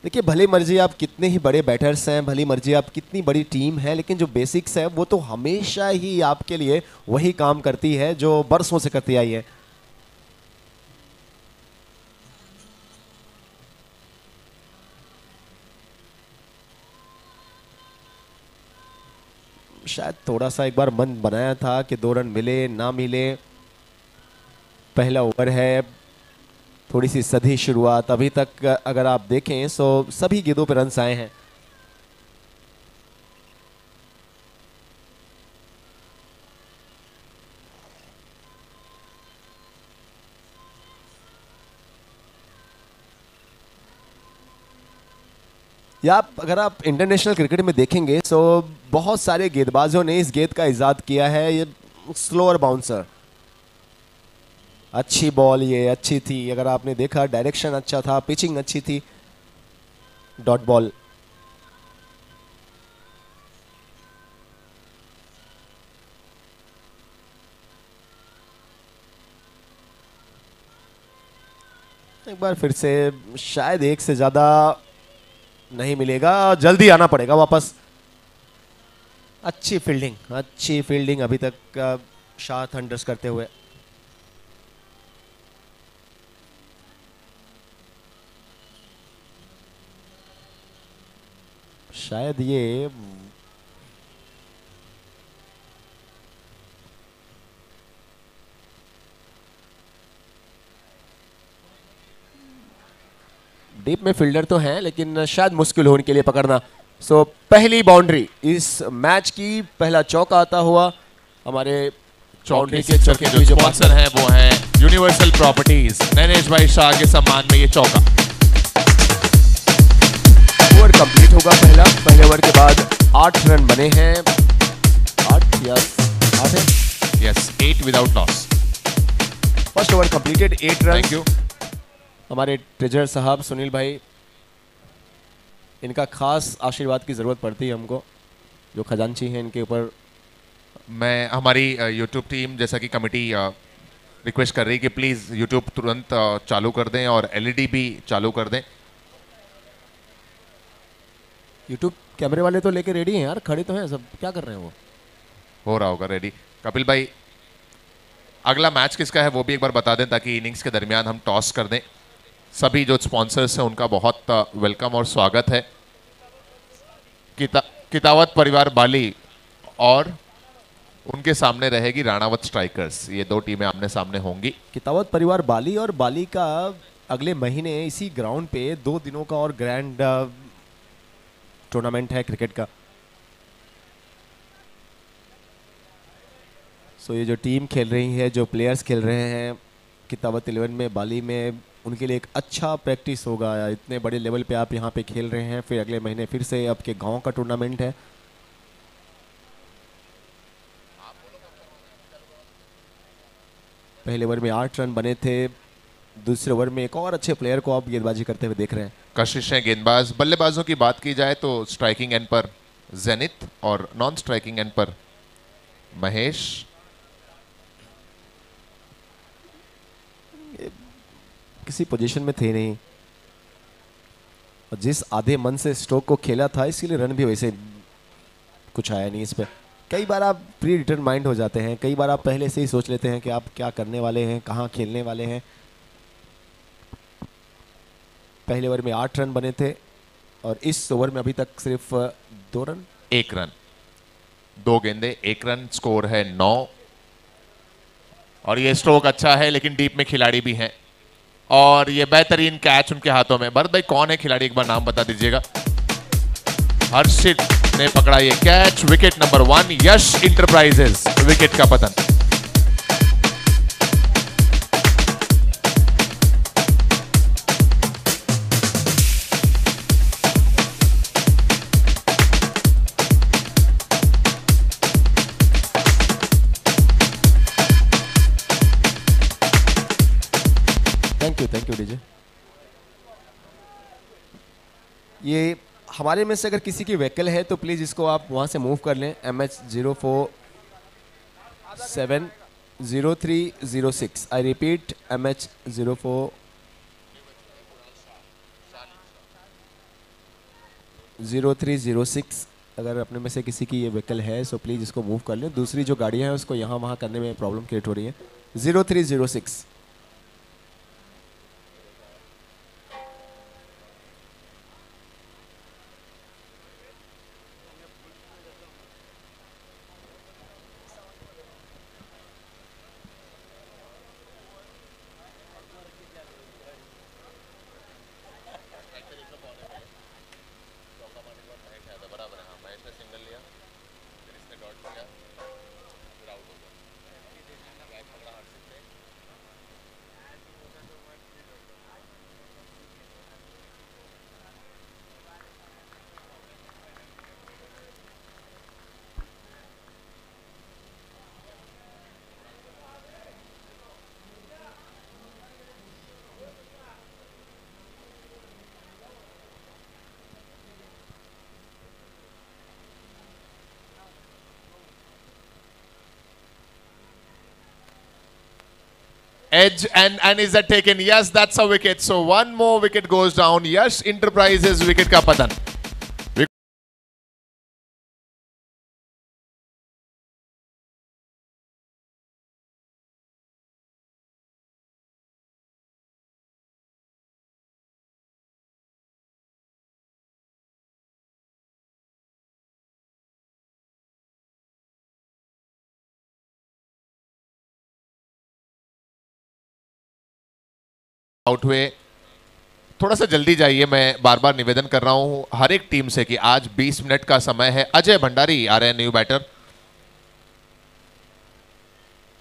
देखिए, भली मर्जी आप कितने ही बड़े बैटर्स हैं, भली मर्जी आप कितनी बड़ी टीम है, लेकिन जो बेसिक्स है वो तो हमेशा ही आपके लिए वही काम करती है जो बरसों से करती आई है। शायद थोड़ा सा एक बार मन बनाया था कि 2 रन मिले ना मिले। पहला ओवर है, थोड़ी सी सधी शुरुआत। अभी तक अगर आप देखें तो सभी गेंदों पर रन्स आए हैं। या अगर आप इंटरनेशनल क्रिकेट में देखेंगे तो बहुत सारे गेंदबाजों ने इस गेंद का इजाद किया है, ये स्लोअर बाउंसर। अच्छी बॉल, ये अच्छी थी। अगर आपने देखा, डायरेक्शन अच्छा था, पिचिंग अच्छी थी। Dot ball. एक बार फिर से शायद एक से ज्यादा नहीं मिलेगा, जल्दी आना पड़ेगा वापस। अच्छी फील्डिंग, अच्छी फील्डिंग अभी तक शाह थंडर्स करते हुए। शायद ये डीप में फील्डर तो हैं, लेकिन शायद मुश्किल हो उनके लिए पकड़ना। सो पहली बाउंड्री इस मैच की, पहला चौका आता हुआ हमारे चौके के चौके जो स्पॉन्सर हैं वो हैं यूनिवर्सल प्रॉपर्टीज। नैनेश भाई शाह के सम्मान में ये चौका। ओवर कंप्लीट होगा पहले ओवर के बाद 8 रन बने हैं। 8 या 8 है? Yes, 8 without loss. First over completed, 8 run. Thank you हमारे ट्रेजर साहब सुनील भाई, इनका खास आशीर्वाद की ज़रूरत पड़ती है हमको, जो खजांची हैं इनके ऊपर। मैं हमारी यूट्यूब टीम जैसा कि कमेटी रिक्वेस्ट कर रही है कि प्लीज़ यूट्यूब तुरंत चालू कर दें और एलईडी भी चालू कर दें। यूट्यूब कैमरे वाले तो लेके रेडी हैं यार, खड़े तो हैं सब, क्या कर रहे हैं वो? हो रहा होगा रेडी। कपिल भाई, अगला मैच किसका है वो भी एक बार बता दें ताकि इनिंग्स के दरमियान हम टॉस कर दें। सभी जो स्पॉन्सर्स हैं उनका बहुत वेलकम और स्वागत है। कितावत परिवार बाली और उनके सामने रहेगी राणावत स्ट्राइकर्स। ये 2 टीमें आमने सामने होंगी। कितावत परिवार बाली, और बाली का अगले महीने इसी ग्राउंड पे 2 दिनों का और ग्रैंड टूर्नामेंट है क्रिकेट का। सो ये जो टीम खेल रही है, जो प्लेयर्स खेल रहे हैं कितावत 11 में, बाली में, उनके लिए एक अच्छा प्रैक्टिस होगा। इतने बड़े लेवल पे आप यहाँ पे खेल रहे हैं, फिर अगले महीने फिर से आपके गांव का टूर्नामेंट है। पहले ओवर में 8 रन बने थे। दूसरे ओवर में एक और अच्छे प्लेयर को आप गेंदबाजी करते हुए देख रहे हैं। कशिश है गेंदबाज। बल्लेबाजों की बात की जाए तो स्ट्राइकिंग एंड पर जेनिथ और नॉन स्ट्राइकिंग एंड पर महेश। किसी पोजीशन में थे नहीं, और जिस आधे मन से स्ट्रोक को खेला था इसीलिए रन भी वैसे कुछ आया नहीं इस पे। कई बार आप प्री डिटरमाइंड हो जाते हैं, कई बार आप पहले से ही सोच लेते हैं कि आप क्या करने वाले हैं, कहाँ खेलने वाले हैं। पहले ओवर में 8 रन बने थे और इस ओवर में अभी तक सिर्फ 2 रन, 1 रन, 2 गेंदे, 1 रन, स्कोर है 9। और ये स्ट्रोक अच्छा है लेकिन डीप में खिलाड़ी भी हैं और ये बेहतरीन कैच उनके हाथों में। भरत भाई, कौन है खिलाड़ी, एक बार नाम बता दीजिएगा। हर्षित ने पकड़ा ये कैच। विकेट नंबर 1, यश इंटरप्राइजेस विकेट का पतन। Thank you DJ. ये हमारे में से अगर किसी की व्हीकल है तो प्लीज़ इसको आप वहाँ से मूव कर लें। MH04-70306। I repeat, MH04। 0306, अगर अपने में से किसी की ये व्हीकल है सो प्लीज़ इसको मूव कर लें। दूसरी जो गाड़ियाँ हैं उसको यहाँ वहाँ करने में प्रॉब्लम क्रिएट हो रही है। 0306। Edge and is that taken? Yes, that's a wicket. So one more wicket goes down. Yash Enterprises wicket का पतन. आउट हुए, थोड़ा सा जल्दी जाइए। मैं बार बार निवेदन कर रहा हूं हर एक टीम से कि आज 20 मिनट का समय है। अजय भंडारी आ रहे हैं न्यू बैटर,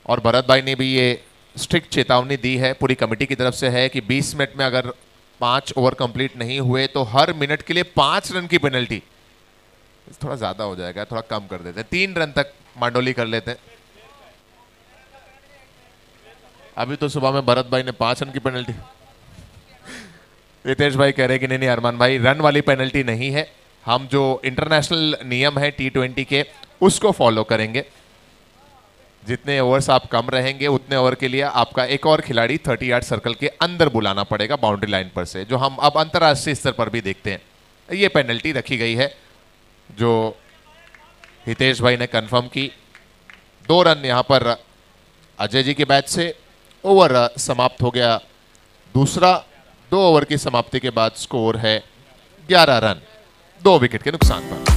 और भरत भाई ने भी ये स्ट्रिक्ट चेतावनी दी है पूरी कमेटी की तरफ से है कि 20 मिनट में अगर 5 ओवर कंप्लीट नहीं हुए तो हर मिनट के लिए 5 रन की पेनल्टी। थोड़ा ज्यादा हो जाएगा, थोड़ा कम कर देते हैं, 3 रन तक मांडोली कर लेते हैं। अभी तो सुबह में भरत भाई ने 5 रन की पेनल्टी। रितेश भाई कह रहे कि नहीं अरमान भाई, रन वाली पेनल्टी नहीं है, हम जो इंटरनेशनल नियम है T20 के उसको फॉलो करेंगे। जितने ओवर्स आप कम रहेंगे उतने ओवर के लिए आपका एक और खिलाड़ी 30 यार्ड सर्कल के अंदर बुलाना पड़ेगा बाउंड्री लाइन पर से, जो हम अब अंतर्राष्ट्रीय स्तर पर भी देखते हैं। ये पेनल्टी रखी गई है जो हितेश भाई ने कंफर्म की। 2 रन यहां पर अजय जी के बैट से। ओवर समाप्त हो गया दूसरा। 2 ओवर की समाप्ति के बाद स्कोर है 11 रन 2 विकेट के नुकसान पर।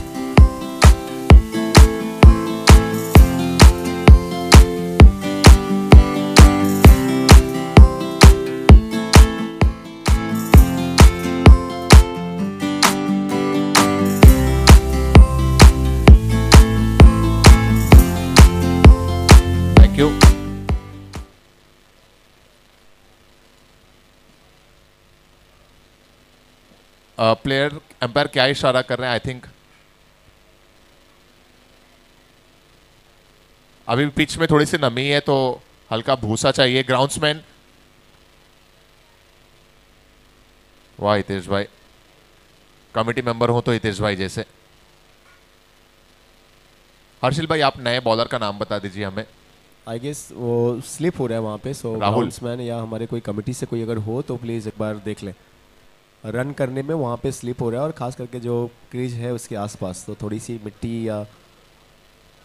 Thank you. प्लेयर एम्पायर क्या इशारा कर रहे हैं? आई थिंक अभी पिच में थोड़ी सी नमी है तो हल्का भूसा चाहिए। ग्राउंड्समैन, वाह हितेश भाई, कमेटी मेंबर हो तो हितेश भाई जैसे। हर्षिल भाई, आप नए बॉलर का नाम बता दीजिए हमें। आई गेस वो स्लिप हो रहा है वहाँ पे, सो राहुल ग्राउंड्समैन या हमारे कोई कमेटी से कोई अगर हो तो प्लीज़ एक बार देख लें। रन करने में वहाँ पे स्लिप हो रहा है, और ख़ास करके जो क्रीज है उसके आसपास तो थोड़ी सी मिट्टी, या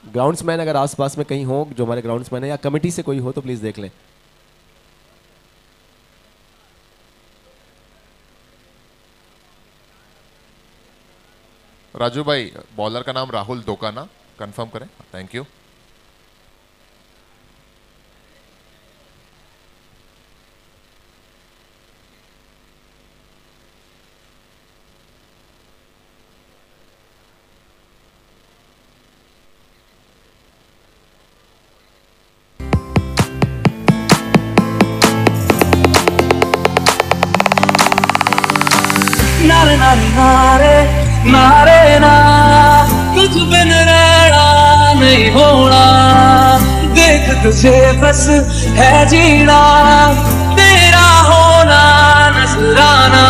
ग्राउंड्समैन अगर आसपास में कहीं हो जो हमारे ग्राउंड्समैन है या कमेटी से कोई हो तो प्लीज़ देख लें। राजू भाई, बॉलर का नाम राहुल दोकाना, कंफर्म करें। Thank you. नारे नारे नारे नारे ना, तुझ बिन रहना नहीं होना, देख तुझे बस है जीना, तेरा होना नजराना,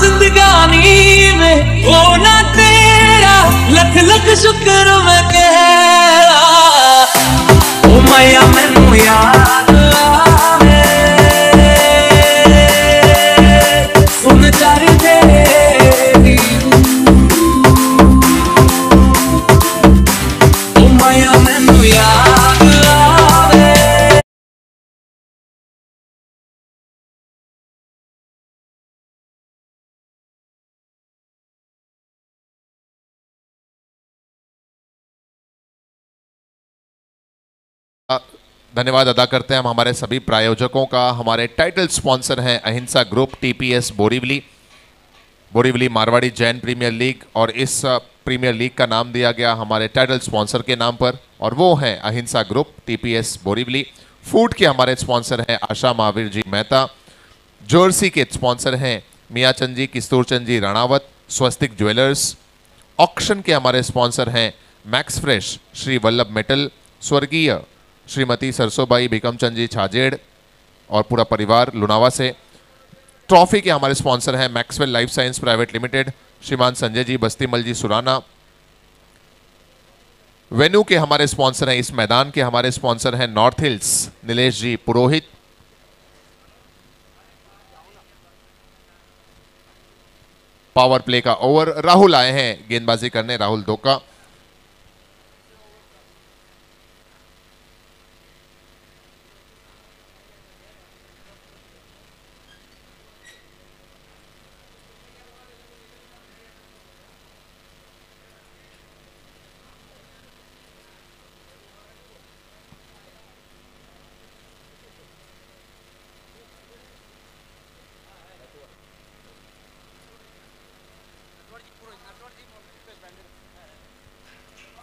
जिंदगानी में होना तेरा, लख लख शुक्र मैं कहरा। ओ मैया मैनू याद आवे, सुन चार तेरी धन्यवाद अदा करते हैं हम हमारे सभी प्रायोजकों का। हमारे टाइटल स्पॉन्सर हैं Ahimsa group, TPS Borivali, Borivali Marwari Jain premier league, और इस प्रीमियर लीग का नाम दिया गया हमारे टाइटल स्पॉन्सर के नाम पर, और वो हैं Ahimsa group, TPS Borivali. Food के हमारे स्पॉन्सर हैं आशा महावीर जी मेहता। जर्सी के स्पॉन्सर हैं मियाचंद जी, किस्तूरचंद जी राणावत, स्वस्तिक ज्वेलर्स। ऑक्शन के हमारे स्पॉन्सर हैं max fresh, Shri Vallabh metal, स्वर्गीय श्रीमती सरसोबाई भिकमचंद जी छाजेड़ और पूरा परिवार लुनावा से। ट्रॉफी के हमारे स्पॉन्सर हैं Maxwell life science private limited, श्रीमान संजय जी बस्तीमल जी सुराना। वेन्यू के हमारे स्पॉन्सर हैं, इस मैदान के हमारे स्पॉन्सर हैं नॉर्थ हिल्स, नीलेश जी पुरोहित। पावर प्ले का ओवर, राहुल आए हैं गेंदबाजी करने, राहुल धोका।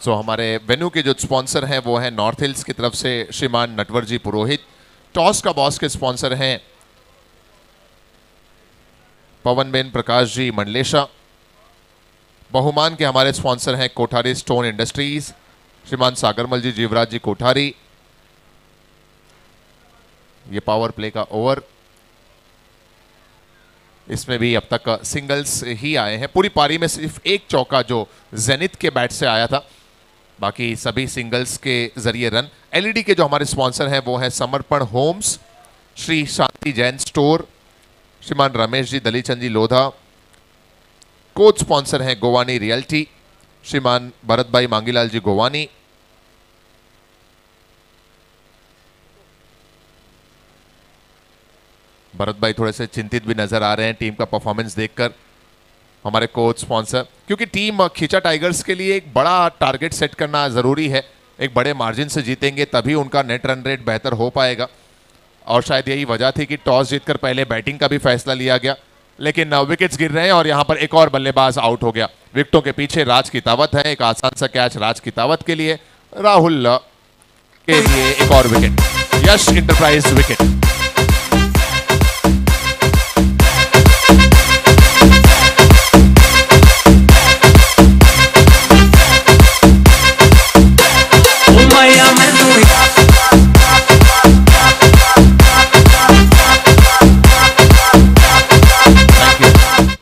सो हमारे वेन्यू के जो स्पॉन्सर हैं वो है नॉर्थ हिल्स की तरफ से श्रीमान नटवर जी पुरोहित। टॉस का बॉस के स्पॉन्सर हैं पवनबेन प्रकाश जी मंडलेशा। बहुमान के हमारे स्पॉन्सर हैं कोठारी स्टोन इंडस्ट्रीज, श्रीमान सागरमल जी जीवराज जी कोठारी। ये पावर प्ले का ओवर, इसमें भी अब तक सिंगल्स ही आए हैं। पूरी पारी में सिर्फ एक चौका जो जेनिथ के बैट से आया था, बाकी सभी सिंगल्स के जरिए रन। एलईडी के जो हमारे स्पॉन्सर हैं वो है समर्पण होम्स, श्री शांति जैन स्टोर, श्रीमान रमेश जी दलीचंद जी लोधा। कोच स्पॉन्सर हैं गोवानी रियल्टी, श्रीमान भरत भाई मांगीलाल जी गोवानी। भरत भाई थोड़े से चिंतित भी नजर आ रहे हैं टीम का परफॉर्मेंस देखकर। हमारे कोच स्पॉन्सर, क्योंकि टीम खींचा टाइगर्स के लिए एक बड़ा टारगेट सेट करना जरूरी है, एक बड़े मार्जिन से जीतेंगे तभी उनका नेट रन रेट बेहतर हो पाएगा, और शायद यही वजह थी कि टॉस जीतकर पहले बैटिंग का भी फैसला लिया गया। लेकिन विकेट्स गिर रहे हैं और यहां पर एक और बल्लेबाज आउट हो गया। विकेटों के पीछे राज कितावत है, एक आसान सा कैच राज कितावत के लिए, राहुल के लिए एक और wicket, Yash enterprise wicket.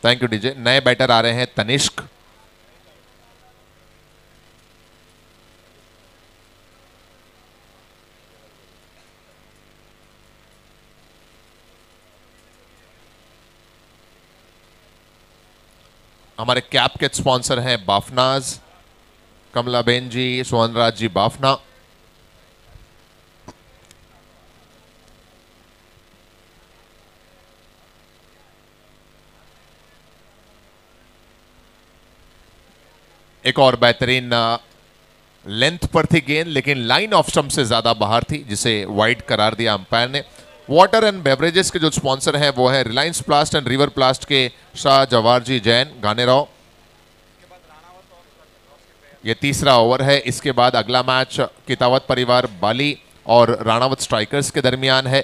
Thank you DJ. नए बैटर आ रहे हैं तनिष्क। हमारे कैप के स्पॉन्सर हैं बाफनाज, कमलाबेन जी, सोहनराज जी बाफना। एक और बेहतरीन लेंथ पर थी गेंद, लेकिन लाइन ऑफ स्टंप से ज्यादा बाहर थी, जिसे वाइड करार दिया अंपायर ने। वाटर एंड बेवरेजेस के जो स्पॉन्सर हैं वो है रिलायंस प्लास्ट एंड रिवर प्लास्ट के शाह जवाहर जी जैन गानेराव। ये तीसरा ओवर है, इसके बाद अगला मैच कितावत परिवार बाली और राणावत स्ट्राइकर्स के दरमियान है।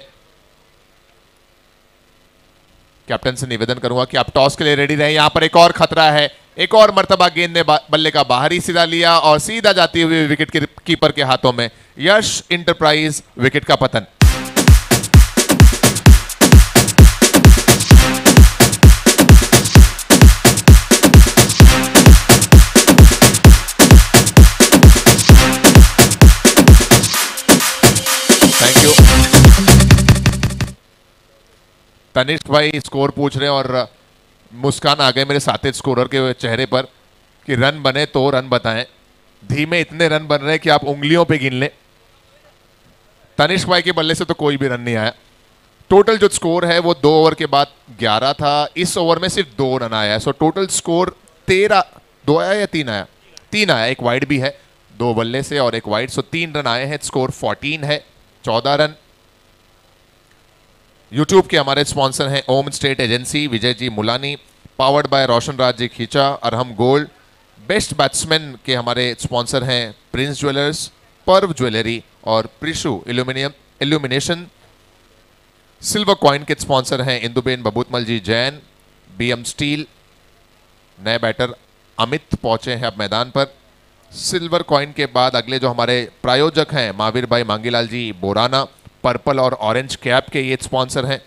कैप्टन से निवेदन करूंगा कि आप टॉस के लिए रेडी रहें। यहां पर एक और खतरा है, एक और मर्तबा गेंद ने बल्ले का बाहरी सिरा लिया और सीधा जाती हुई विकेट कीपर के हाथों में। यश इंटरप्राइज विकेट का पतन। Thank you. तनिष्क भाई स्कोर पूछ रहे हैं और मुस्कान आ गए मेरे साथी स्कोरर के चेहरे पर कि रन बने तो रन बताएं। धीमे इतने रन बन रहे हैं कि आप उंगलियों पे गिन लें। तनिष्क भाई के बल्ले से तो कोई भी रन नहीं आया। टोटल जो स्कोर है वो 2 ओवर के बाद 11 था, इस ओवर में सिर्फ 2 रन आया है। सो टोटल स्कोर 13, 2 आया या 3 आया? 3 आया, एक वाइड भी है। 2 बल्ले से और 1 वाइड, सो 3 रन आए हैं। स्कोर 14 है, 14 रन। यूट्यूब के हमारे स्पॉन्सर हैं Om state agency, Vijay ji Mulani, powered by Roshan Raj ji Khincha, Arham gold. Best batsman के हमारे स्पॉन्सर हैं प्रिंस ज्वेलर्स, पर्व ज्वेलरी और प्रिशु इल्यूमिनेशन। सिल्वर कॉइन के स्पॉन्सर हैं इंदुबेन बबूतमल जी जैन, बीएम स्टील। नए बैटर अमित पहुंचे हैं अब मैदान पर। सिल्वर कॉइन के बाद अगले जो हमारे प्रायोजक हैं महावीर भाई मांगीलाल जी बोराना, पर्पल और ऑरेंज कैप के ये स्पॉन्सर हैं।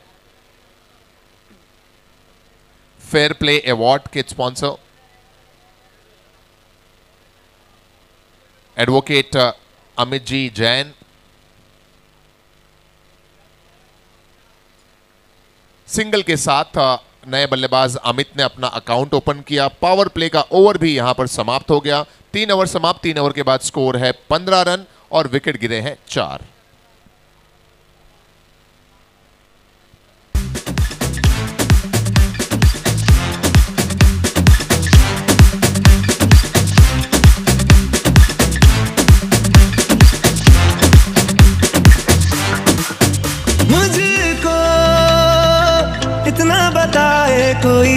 फेयर प्ले अवार्ड के sponsor advocate Amit ji Jain. Single के साथ नए बल्लेबाज अमित ने अपना अकाउंट ओपन किया। पावर प्ले का ओवर भी यहां पर समाप्त हो गया। 3 ओवर समाप्त, 3 ओवर के बाद स्कोर है 15 रन और विकेट गिरे हैं 4। मुझको इतना बताए कोई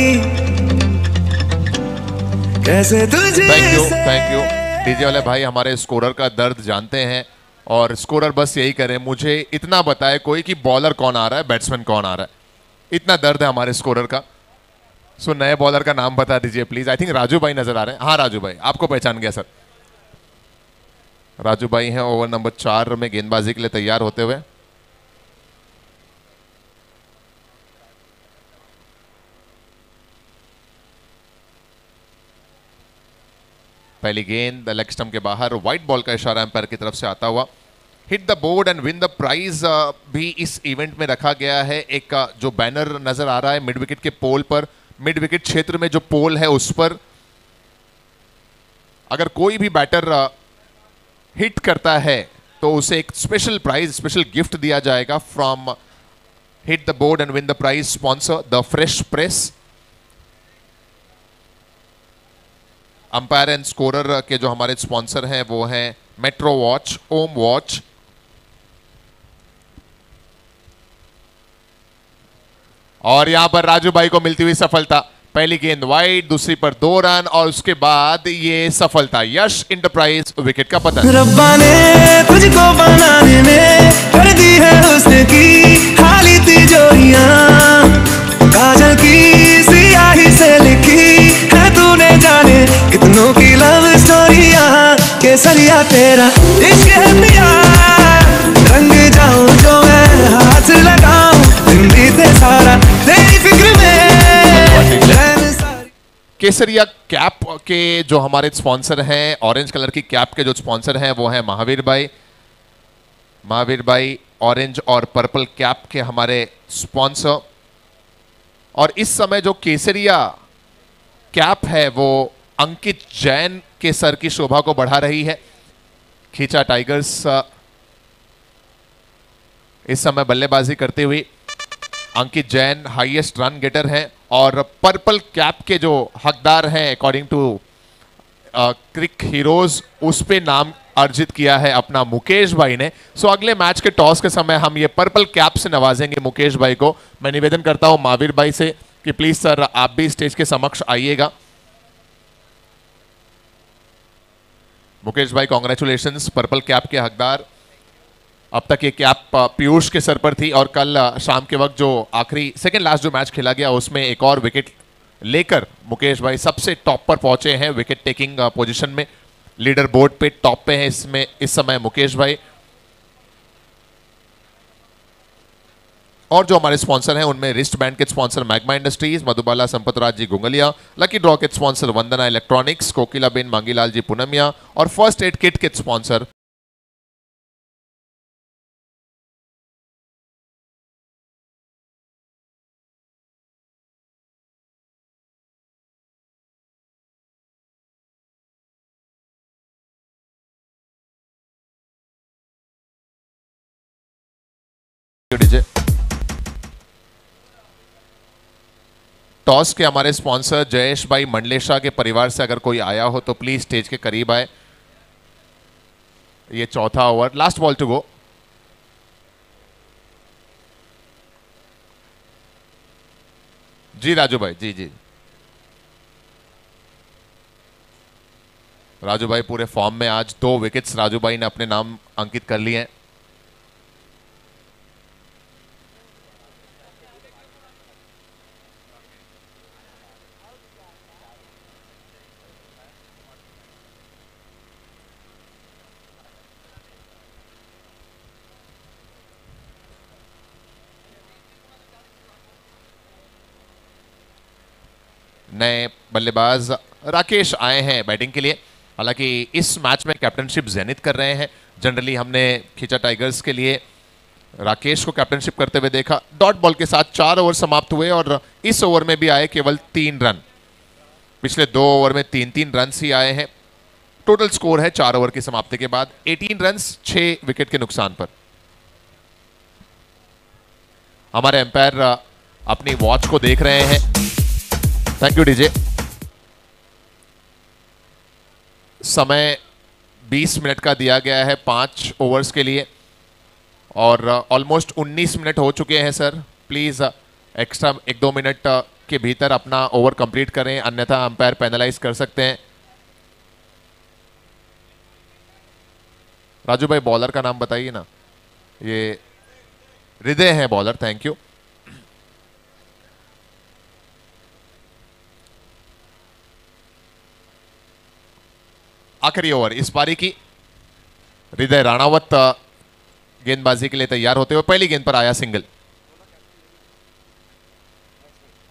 कैसे तुझे। थैंक यू डीजे वाले भाई, हमारे स्कोरर का दर्द जानते हैं और स्कोरर बस यही करे, मुझे इतना बताए कोई कि बॉलर कौन आ रहा है, बैट्समैन कौन आ रहा है। इतना दर्द है हमारे स्कोरर का। सो नए बॉलर का नाम बता दीजिए प्लीज। आई थिंक राजू भाई नजर आ रहे हैं। हाँ राजू भाई, आपको पहचान गया सर। राजू भाई हैं ओवर नंबर 4 में गेंदबाजी के लिए तैयार होते हुए। पहली गेंद लेग स्टंप के बाहर, व्हाइट बॉल का इशारा एम्पायर की तरफ से आता हुआ। Hit the board and win the prize भी इस इवेंट में रखा गया है। एक जो बैनर नजर आ रहा है मिड विकेट के पोल पर, मिड विकेट क्षेत्र में जो पोल है उस पर अगर कोई भी बैटर हिट करता है तो उसे एक स्पेशल प्राइज, स्पेशल गिफ्ट दिया जाएगा from hit the board and win the prize sponsor the fresh press. Umpire and scorer के जो हमारे स्पॉन्सर हैं वो हैं मेट्रो वॉच, ओम वॉच। और यहां पर राजू भाई को मिलती हुई सफलता। पहली गेंद वाइड, दूसरी पर 2 रन और उसके बाद ये सफलता। यश इंटरप्राइज विकेट का पतन। रब्बा ने तुझको बनाने में कर दी है हुस्न की खाली तिजोरियां, काजल की सियाही से लिखी है तूने जाने कितनों की लव स्टोरियां। केसरिया तेरा इश्क है पिया, रंग जाऊं जो मैं हाथ लगाऊं, दिन बीते सारा तेरी फिक्र में। केसरिया कैप के जो हमारे स्पॉन्सर हैं, ऑरेंज कलर की कैप के जो स्पॉन्सर हैं वो हैं महावीर भाई। महावीर भाई ऑरेंज और पर्पल कैप के हमारे स्पॉन्सर। और इस समय जो केसरिया कैप है वो अंकित जैन के सर की शोभा को बढ़ा रही है। खींचा टाइगर्स इस समय बल्लेबाजी करते हुए। अंकित जैन हाईएस्ट रन गेटर हैं और पर्पल कैप के जो हकदार हैं अकॉर्डिंग टू क्रिक हीरोज, उस पे नाम अर्जित किया है अपना मुकेश भाई ने। सो अगले मैच के टॉस के समय हम ये पर्पल कैप से नवाजेंगे मुकेश भाई को। मैं निवेदन करता हूं महावीर भाई से कि प्लीज सर आप भी स्टेज के समक्ष आइएगा। मुकेश भाई कॉन्ग्रेचुलेशंस, पर्पल कैप के हकदार। अब तक ये कैप पीयूष के सर पर थी और कल शाम के वक्त जो आखिरी सेकंड लास्ट जो मैच खेला गया उसमें एक और विकेट लेकर मुकेश भाई सबसे टॉप पर पहुंचे हैं विकेट टेकिंग पोजीशन में। लीडर बोर्ड पे टॉप पे है इसमें इस समय मुकेश भाई। और जो हमारे स्पॉन्सर हैं उनमें रिस्ट बैंड के sponsor magma industries, Madhubala Sampatraj ji Gunglia, lucky draw के स्पॉन्सर वंदना इलेक्ट्रॉनिक्स, कोकिला बेन मांगीलाल जी पूनमिया और फर्स्ट एड किट के स्पॉन्सर टॉस के हमारे स्पॉन्सर जयेश भाई मंडलेशा के परिवार से अगर कोई आया हो तो प्लीज स्टेज के करीब आए। ये चौथा over, last ball to go. जी राजू भाई, जी जी राजू भाई पूरे फॉर्म में, आज 2 विकेट्स राजू भाई ने अपने नाम अंकित कर लिए हैं। नए बल्लेबाज राकेश आए हैं बैटिंग के लिए। हालांकि इस मैच में कैप्टनशिप जेनिथ कर रहे हैं। जनरली हमने खींचा टाइगर्स के लिए राकेश को कैप्टनशिप करते हुए देखा। डॉट बॉल के साथ 4 ओवर समाप्त हुए और इस ओवर में भी आए केवल 3 रन। पिछले 2 ओवर में 3-3 रन ही आए हैं। टोटल स्कोर है 4 ओवर की समाप्ति के बाद 18 रन 6 विकेट के नुकसान पर। हमारे एम्पायर अपनी वॉच को देख रहे हैं। Thank you DJ. समय 20 मिनट का दिया गया है 5 ओवर्स के लिए और ऑलमोस्ट 19 मिनट हो चुके हैं सर। प्लीज एक्स्ट्रा 1-2 मिनट के भीतर अपना ओवर कंप्लीट करें, अन्यथा अंपायर पेनलाइज कर सकते हैं। राजू भाई बॉलर का नाम बताइए ना। ये हृदय है बॉलर, थैंक यू। आखिरी ओवर इस पारी की। हृदय राणावत गेंदबाजी के लिए तैयार होते हुए पहली गेंद पर आया सिंगल।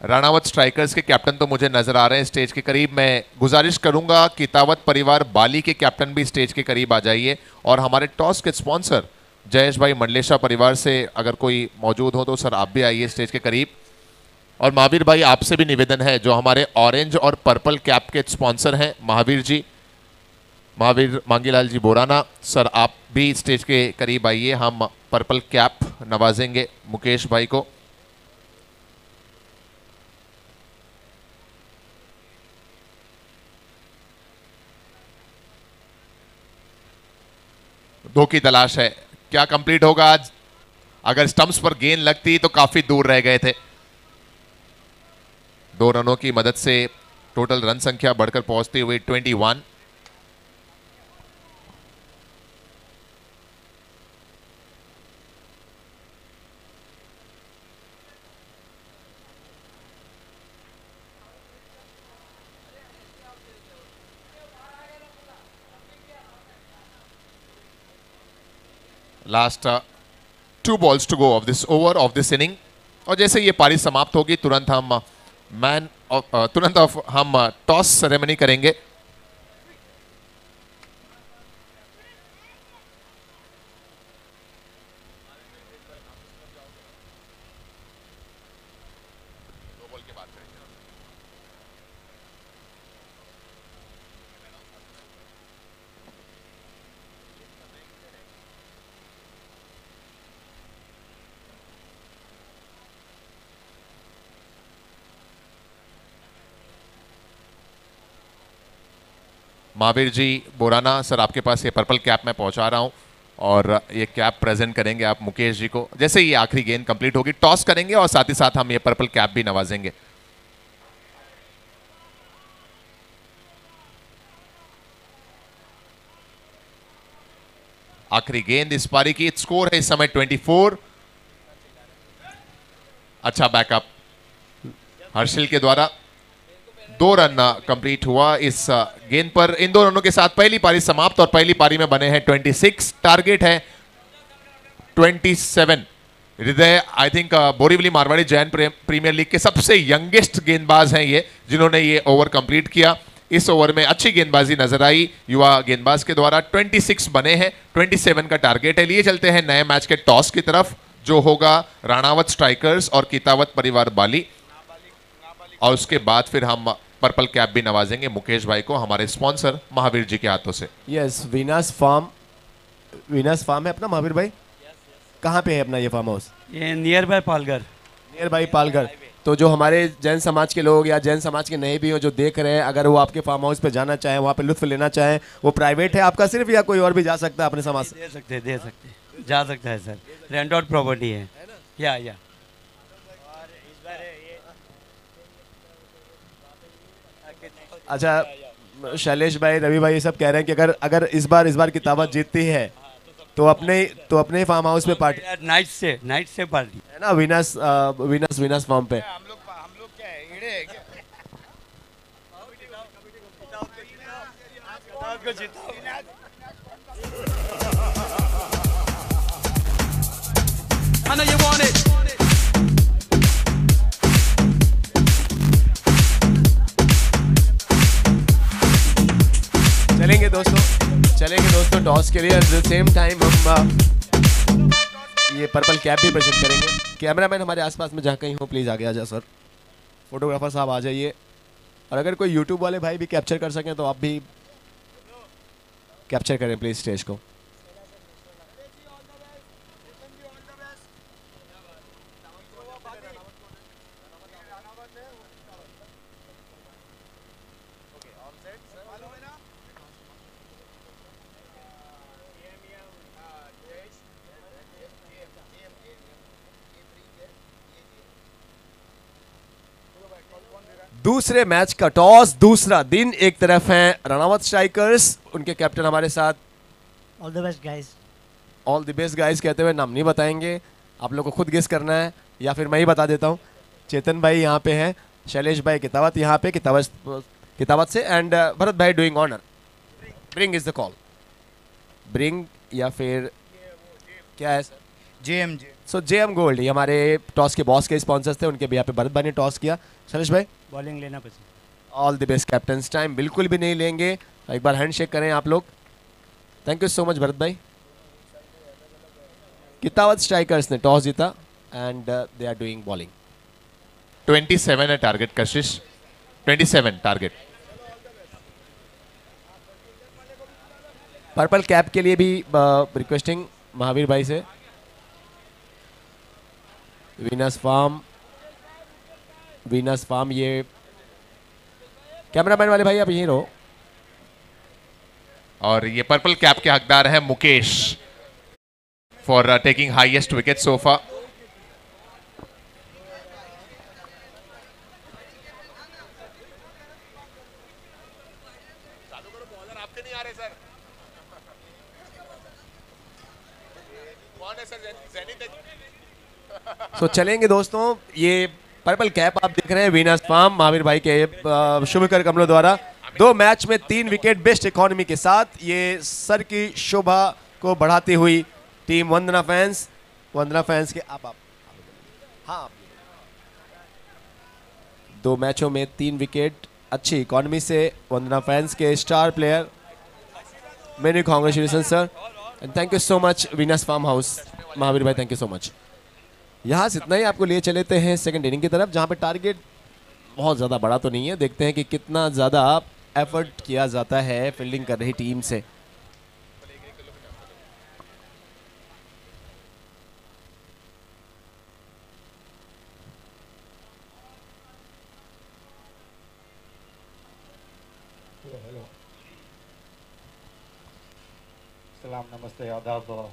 राणावत स्ट्राइकर्स के कैप्टन तो मुझे नजर आ रहे हैं स्टेज के करीब। मैं गुजारिश करूंगा कितावत परिवार बाली के कैप्टन भी स्टेज के करीब आ जाइए और हमारे टॉस के स्पॉन्सर जयेश भाई मंडलेशा परिवार से अगर कोई मौजूद हो तो सर आप भी आइए स्टेज के करीब। और महावीर भाई आपसे भी निवेदन है, जो हमारे ऑरेंज और पर्पल कैप के स्पॉन्सर हैं महावीर जी, महावीर मांगीलाल जी बोराना सर, आप भी स्टेज के करीब आइए। हम पर्पल कैप नवाजेंगे मुकेश भाई को। दो की तलाश है, क्या कंप्लीट होगा आज? अगर स्टंप्स पर गेंद लगती तो काफी दूर रह गए थे। 2 रनों की मदद से टोटल रन संख्या बढ़कर पहुंचती हुई 21। Last 2 balls to go off this over of this inning. और जैसे ये पारी समाप्त होगी तुरंत हम टॉस सेरेमनी करेंगे। महावीर जी बोराना सर, आपके पास ये पर्पल कैप मैं पहुंचा रहा हूं और ये कैप प्रेजेंट करेंगे आप मुकेश जी को। जैसे ये आखिरी गेंद कंप्लीट होगी टॉस करेंगे और साथ ही साथ हम ये पर्पल कैप भी नवाजेंगे। आखिरी गेंद इस पारी की। स्कोर है इस समय 24। अच्छा बैकअप हर्षिल के द्वारा। 2 रन कंप्लीट हुआ इस गेंद पर। इन 2 रनों के साथ पहली पारी समाप्त और पहली पारी में बने हैं 26। टारगेट है 27। Hriday I think Borivali Marwari Jain premier league के सबसे यंगेस्ट गेंदबाज हैं ये, जिन्होंने ये ओवर कंप्लीट किया। इस ओवर में अच्छी गेंदबाजी नजर आई युवा गेंदबाज के द्वारा। 26 बने हैं, 27 का टारगेट है। लिए चलते हैं नए मैच के टॉस की तरफ, जो होगा राणावत स्ट्राइकर्स और कितावत परिवार बाली। और उसके बाद फिर हम पर्पल कैप भी नवाजेंगे मुकेश भाई को, हमारे स्पॉन्सर महावीर जी के हाथों से। यस, वीनस फार्म है अपना महावीर भाई। कहाँ पे है अपना ये फार्म हाउस? ये near by Palghar. Near by Palghar. तो जो हमारे जैन समाज के लोग या जैन समाज के नए भी हो जो देख रहे हैं, अगर वो आपके फार्म हाउस पे जाना चाहें, वहाँ पे लुत्फ लेना चाहें, वो प्राइवेट है आपका सिर्फ या कोई और भी जा सकता है अपने समाज से? दे सकते जा सकता है सर, रेंट आउट प्रॉपर्टी है या अच्छा, शैलेश भाई, रवि भाई ये सब कह रहे हैं कि अगर इस बार किताबत जीतती है तो अपने फार्म हाउस पे पार्टी, नाइट से पार्टी है ना, विनस फार्म पे। हम लोग क्या है, ईड़े है क्या? I know you want it. चलेंगे दोस्तों टॉस के लिए। एट द सेम टाइम हम ये पर्पल कैप भी प्रेजेंट करेंगे। कैमरामैन हमारे आसपास में जहाँ कहीं हो प्लीज़ आगे आ जाए सर। फोटोग्राफर साहब आ जाइए, और अगर कोई यूट्यूब वाले भाई भी कैप्चर कर सकें तो आप भी कैप्चर करें प्लीज़ स्टेज को। दूसरे मैच का टॉस, दूसरा दिन। एक तरफ हैं रनावत स्ट्राइकर्स, उनके कैप्टन हमारे साथ। All the best guys. All the best guys कहते हुए नाम नहीं बताएंगे, आप लोग को खुद गेस करना है या फिर मैं ही बता देता हूँ। चेतन भाई यहाँ पे हैं, शैलेश भाई किताबत यहाँ पे किताबत से, and Bharat bhai doing honour. Bring is the call. Bring या फिर क्या है? JM सो JM गोल्ड ये हमारे टॉस के बॉस के स्पॉन्सर्स थे, उनके भी यहाँ पे भरत भाई ने टॉस किया। शैलेश भाई बॉलिंग लेना पसंद। All the best captains time बिल्कुल भी नहीं लेंगे, एक बार हैंड शेक करें आप लोग। Thank you so much Bharat bhai. किताबत स्ट्राइकर्स ने टॉस जीता and they are doing bowling. 27 है टारगेट कशिश, 27 टारगेट। पर्पल कैप के लिए भी रिक्वेस्टिंग महावीर भाई से। वीनस फार्म ये कैमरामैन वाले भाई आप यहीं रहो। और ये पर्पल कैप के हकदार हैं Mukesh for taking highest wicket sofa. आपके नहीं आ रहे सर। कौन है सर? सो चलेंगे दोस्तों, ये पर्पल कैप आप देख रहे हैं वीनस फार्म महावीर भाई के शुभकर कमलों द्वारा 2 मैच में 3 विकेट बेस्ट इकोनॉमी के साथ ये सर की शोभा को बढ़ाती हुई टीम वंदना फैंस के आप हाँ 2 मैचों में 3 विकेट अच्छी इकोनॉमी से वंदना फैंस के star player. Many congratulation sir and thank you so much Venus farm house Mahavir bhai, thank you so much. यहाँ से इतना ही आपको लिए चलेते हैं सेकंड इनिंग की तरफ, जहाँ पे टारगेट बहुत ज़्यादा बड़ा तो नहीं है। देखते हैं कि कितना ज़्यादा एफर्ट किया जाता है फील्डिंग कर रही टीम से। सलाम, नमस्ते, आदाब।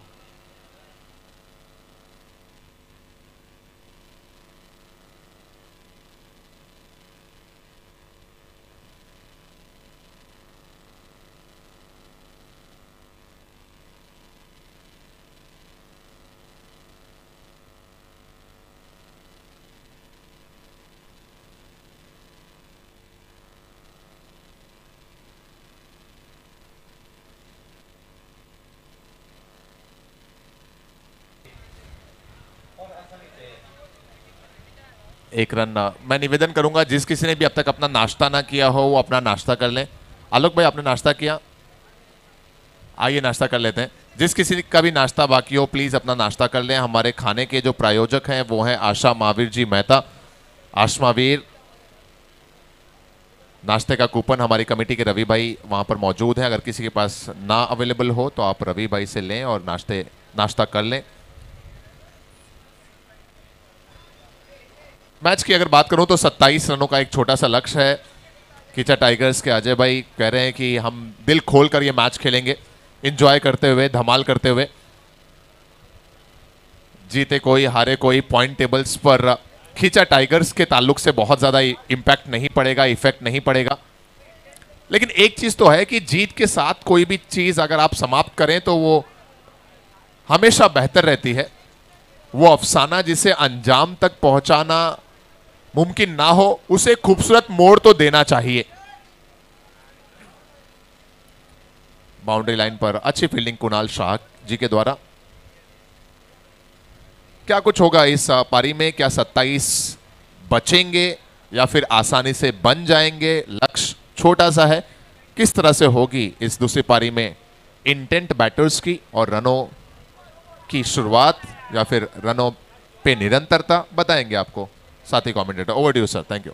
एक रन। मैं निवेदन करूंगा जिस किसी ने भी अब तक अपना नाश्ता ना किया हो वो अपना नाश्ता कर लें। आलोक भाई आपने नाश्ता किया? आइए नाश्ता कर लेते हैं। जिस किसी का भी नाश्ता बाकी हो प्लीज़ अपना नाश्ता कर लें। हमारे खाने के जो प्रायोजक हैं वो हैं आशा महावीर जी मेहता। आशमावीर नाश्ते का कूपन हमारी कमेटी के रवि भाई वहाँ पर मौजूद है, अगर किसी के पास ना अवेलेबल हो तो आप रवि भाई से लें और नाश्ता कर लें। मैच की अगर बात करूं तो 27 रनों का एक छोटा सा लक्ष्य है। किचा टाइगर्स के अजय भाई कह रहे हैं कि हम दिल खोल कर ये मैच खेलेंगे, एंजॉय करते हुए, धमाल करते हुए। जीते कोई हारे कोई, पॉइंट टेबल्स पर खींचा टाइगर्स के ताल्लुक से बहुत ज्यादा इंपैक्ट नहीं पड़ेगा, इफेक्ट नहीं पड़ेगा। लेकिन एक चीज तो है कि जीत के साथ कोई भी चीज अगर आप समाप्त करें तो वो हमेशा बेहतर रहती है। वो अफसाना जिसे अंजाम तक पहुंचाना मुमकिन ना हो, उसे खूबसूरत मोड़ तो देना चाहिए। बाउंड्री लाइन पर अच्छी फील्डिंग कुणाल शाह जी के द्वारा। क्या कुछ होगा इस पारी में? क्या 27 बचेंगे या फिर आसानी से बन जाएंगे? लक्ष्य छोटा सा है। किस तरह से होगी इस दूसरी पारी में इंटेंट बैटर्स की और रनों की शुरुआत या फिर रनों पे निरंतरता, बताएंगे आपको साथी commentator. Over to you sir, thank you.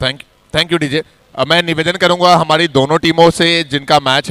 Thank you DJ. मैं निवेदन करूंगा हमारी दोनों टीमों से जिनका मैच है